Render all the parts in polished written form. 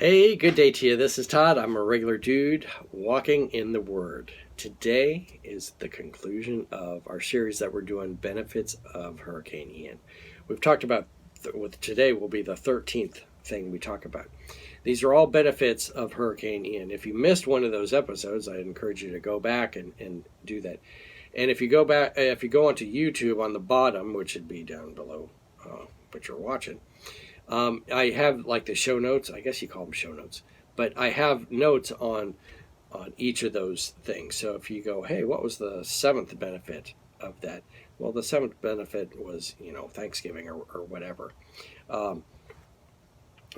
Hey, good day to you. This is Todd. I'm a regular dude walking in the Word. Today is the conclusion of our series that we're doing, Benefits of Hurricane Ian. We've talked about, today will be the 13th thing we talk about. These are all benefits of Hurricane Ian. If you missed one of those episodes, I'd encourage you to go back and do that. And if you go onto YouTube on the bottom, which should be down below what you're watching, I have like the show notes. I guess you call them show notes, but I have notes on each of those things. So if you go, hey, what was the seventh benefit of that? Well, the seventh benefit was, Thanksgiving or whatever.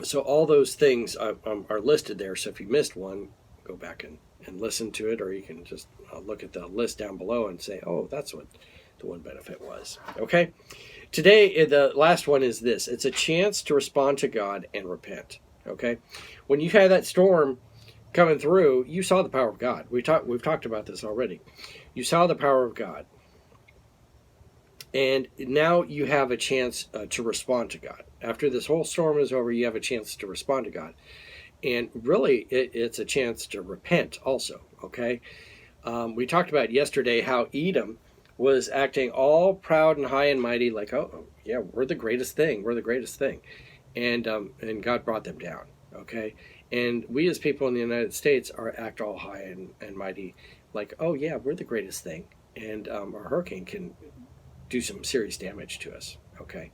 So all those things are listed there. So if you missed one, go back and listen to it, or you can just look at the list down below and say, oh, that's what the one benefit was. Okay. Today, the last one is this. It's a chance to respond to God and repent. Okay. When you had that storm coming through, you saw the power of God. We've talked about this already. You saw the power of God. And now you have a chance to respond to God. After this whole storm is over, you have a chance to respond to God. And really, it's a chance to repent also. Okay. We talked about yesterday how Edom was acting all proud and high and mighty, like, oh yeah, we're the greatest thing, and God brought them down. Okay, and we as people in the United States act all high and mighty, like, oh yeah, we're the greatest thing, and our hurricane can do some serious damage to us. Okay,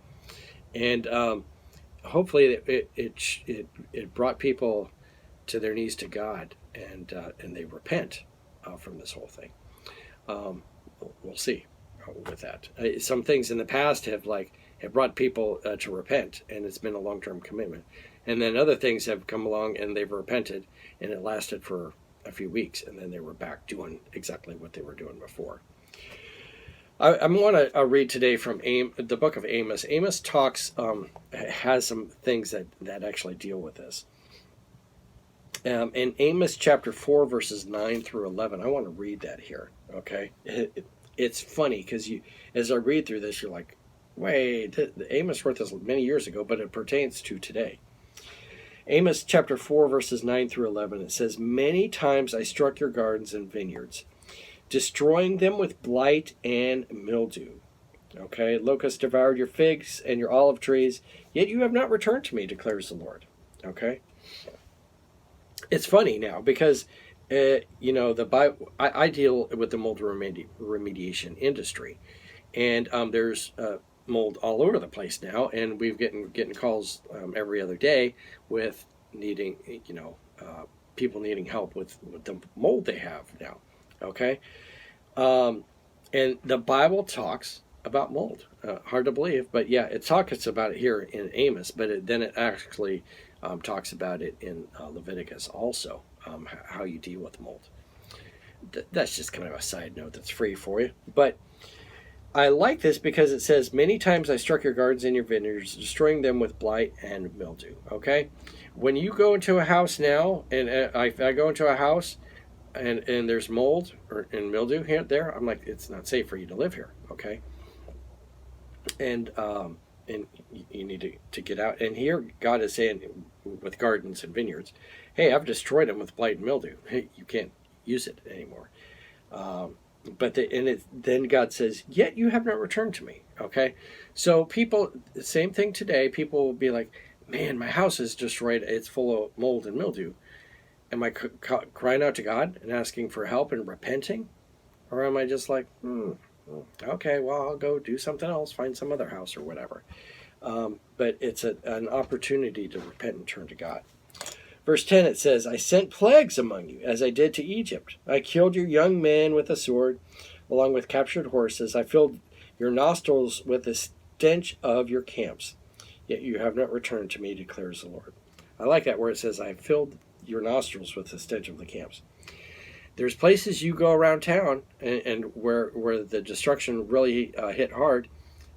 and hopefully it brought people to their knees to God, and they repent from this whole thing. We'll see with that. Some things in the past have brought people to repent, and it's been a long-term commitment. And then other things have come along and they've repented, and it lasted for a few weeks, and then they were back doing exactly what they were doing before. I want to read today from the book of Amos. Amos has some things that actually deal with this. In Amos chapter 4, verses 9 through 11, I want to read that here, okay? It's funny because as I read through this, you're like, wait, Amos wrote this many years ago, but it pertains to today. Amos chapter 4, verses 9 through 11, it says, "Many times I struck your gardens and vineyards, destroying them with blight and mildew. Okay, locusts devoured your figs and your olive trees, yet you have not returned to me, declares the Lord." Okay? It's funny now because, the Bible. I deal with the mold remediation industry, and there's mold all over the place now, and we've getting calls every other day with needing, people needing help with the mold they have now. Okay, and the Bible talks about mold. Hard to believe, but yeah, it talks about it here in Amos, but then it actually talks about it in Leviticus also, how you deal with mold. That's just kind of a side note that's free for you. But I like this because it says, "Many times I struck your gardens and your vineyards, destroying them with blight and mildew." Okay? When you go into a house now, and I go into a house and there's mold and mildew here there, I'm like, it's not safe for you to live here. Okay? And you need to get out. And here God is saying with gardens and vineyards, hey, I've destroyed them with blight and mildew. Hey, you can't use it anymore. Then God says, yet you have not returned to me. Okay, so people, same thing today. People will be like, man, my house is destroyed. It's full of mold and mildew. Am I crying out to God and asking for help and repenting, or am I just like, okay, well, I'll go do something else, find some other house or whatever. But it's an opportunity to repent and turn to God. Verse 10, it says, "I sent plagues among you, as I did to Egypt. I killed your young men with a sword, along with captured horses. I filled your nostrils with the stench of your camps. Yet you have not returned to me, declares the Lord." I like that where it says, "I filled your nostrils with the stench of the camps." There's places you go around town and where the destruction really hit hard,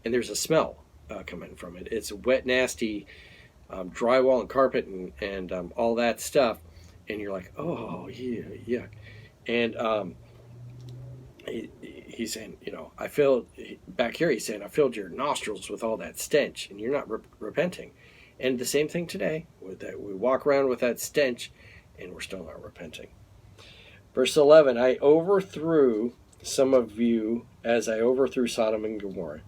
and there's a smell coming from it. It's wet, nasty drywall and carpet and all that stuff, and you're like, oh yeah. And he's saying, I filled back here. He's saying, I filled your nostrils with all that stench, and you're not repenting. And the same thing today, with that we walk around with that stench, and we're still not repenting. Verse 11, I overthrew some of you as I overthrew Sodom and Gomorrah.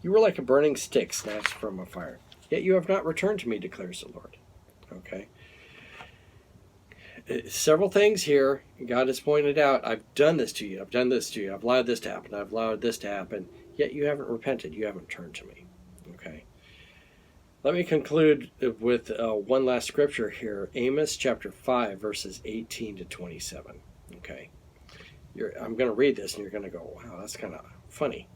You were like a burning stick snatched from a fire. Yet you have not returned to me, declares the Lord. Okay. Several things here God has pointed out. I've done this to you. I've done this to you. I've allowed this to happen. I've allowed this to happen. Yet you haven't repented. You haven't turned to me. Okay. Let me conclude with one last scripture here. Amos chapter 5, verses 18 to 27. Okay. I'm going to read this and you're going to go, wow, that's kind of funny.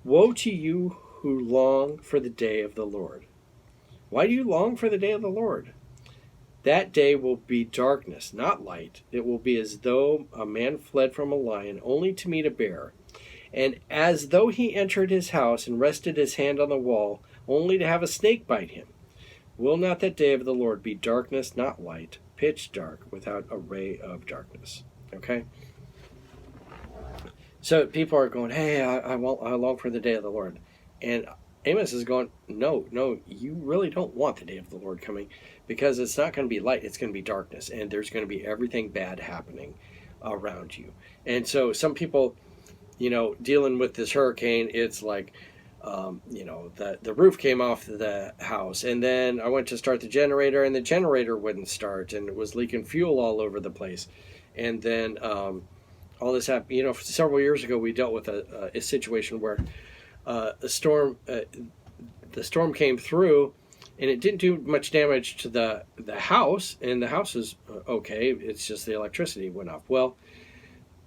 Woe to you who long for the day of the Lord. Why do you long for the day of the Lord? That day will be darkness, not light. It will be as though a man fled from a lion only to meet a bear, and as though he entered his house and rested his hand on the wall only to have a snake bite him. Will not that day of the Lord be darkness, not light, pitch dark, without a ray of darkness? Okay? So people are going, hey, I long for the day of the Lord. And Amos is going, no, you really don't want the day of the Lord coming, because it's not going to be light, it's going to be darkness, and there's going to be everything bad happening around you. And so some people, dealing with this hurricane, it's like, the roof came off the house, and then I went to start the generator, and the generator wouldn't start, and it was leaking fuel all over the place. And then all this happened. Several years ago, we dealt with a situation where the storm came through, and it didn't do much damage to the house, and the house is okay. It's just the electricity went off. Well,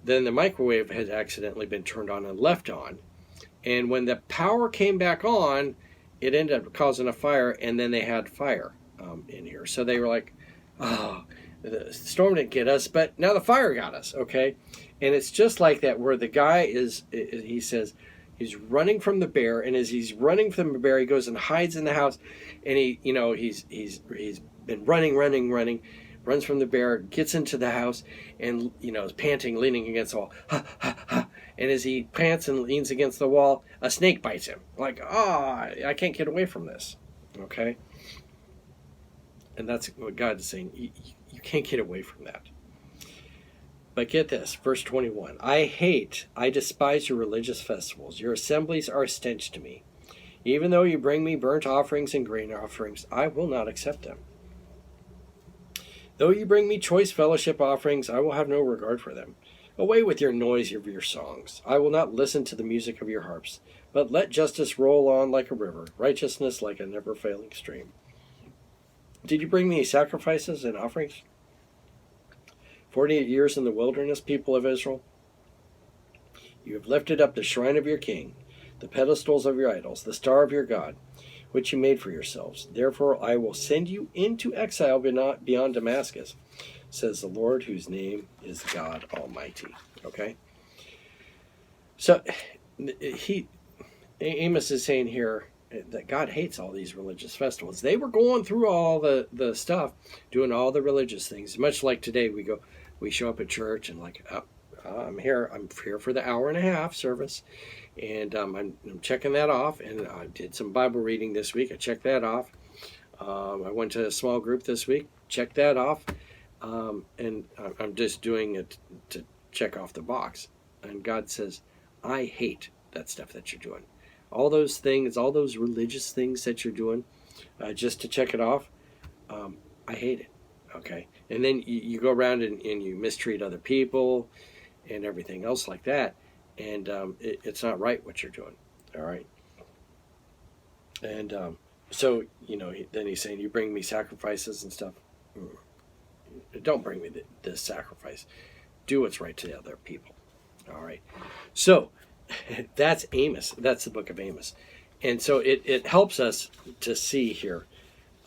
then the microwave had accidentally been turned on and left on, and when the power came back on, it ended up causing a fire, and then they had fire in here. So they were like, oh, the storm didn't get us, but now the fire got us, okay? And it's just like that, where the guy he says, he's running from the bear, and as he's running from the bear, he goes and hides in the house, and he's been running, runs from the bear, gets into the house, and is panting, leaning against the wall, ha ha ha. And as he pants and leans against the wall, a snake bites him. Like, I can't get away from this, okay? And that's what God is saying. You can't get away from that. But get this, verse 21. I despise your religious festivals. Your assemblies are a stench to me. Even though you bring me burnt offerings and grain offerings, I will not accept them. Though you bring me choice fellowship offerings, I will have no regard for them. Away with your noise of your songs. I will not listen to the music of your harps. But let justice roll on like a river, righteousness like a never-failing stream. Did you bring me sacrifices and offerings? 48 years in the wilderness, people of Israel. You have lifted up the shrine of your king, the pedestals of your idols, the star of your God, which you made for yourselves. Therefore I will send you into exile beyond Damascus, says the Lord, whose name is God Almighty. Okay? So Amos is saying here that God hates all these religious festivals. They were going through all the stuff, doing all the religious things. Much like today, we show up at church and like, I'm here for the hour and a half service, and I'm checking that off. And I did some Bible reading this week. I checked that off. I went to a small group this week. Checked that off. And I'm just doing it to check off the box. And God says, I hate that stuff that you're doing. All those things, all those religious things that you're doing, just to check it off, I hate it. Okay? And then you go around and you mistreat other people and everything else like that. And it's not right what you're doing. All right? And so, then he's saying, you bring me sacrifices and stuff. Don't bring me this sacrifice. Do what's right to the other people. All right? So, that's Amos. That's the book of Amos. And so it helps us to see here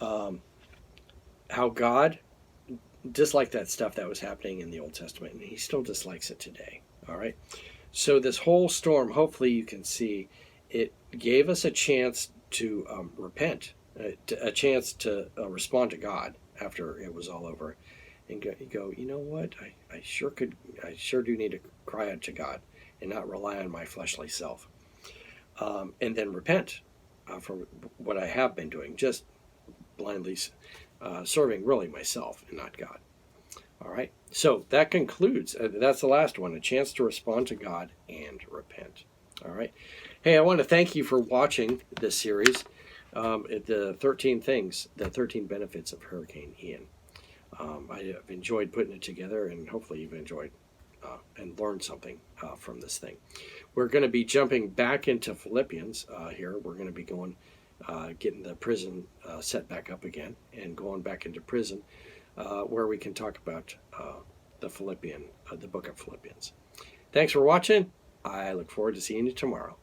how God disliked that stuff that was happening in the Old Testament, and he still dislikes it today. All right? So this whole storm, hopefully you can see, it gave us a chance to repent, a chance to respond to God after it was all over, and go, you know what? I sure do need to cry out to God and not rely on my fleshly self. And then repent for what I have been doing, just blindly serving really myself and not God. All right, so that concludes. That's the last one, a chance to respond to God and repent. All right. Hey, I want to thank you for watching this series, the 13 things, the 13 benefits of Hurricane Ian. I have enjoyed putting it together, and hopefully you've enjoyed and learned something from this thing. We're going to be jumping back into Philippians here. We're going to be going, getting the prison set back up again and going back into prison where we can talk about the book of Philippians. Thanks for watching. I look forward to seeing you tomorrow.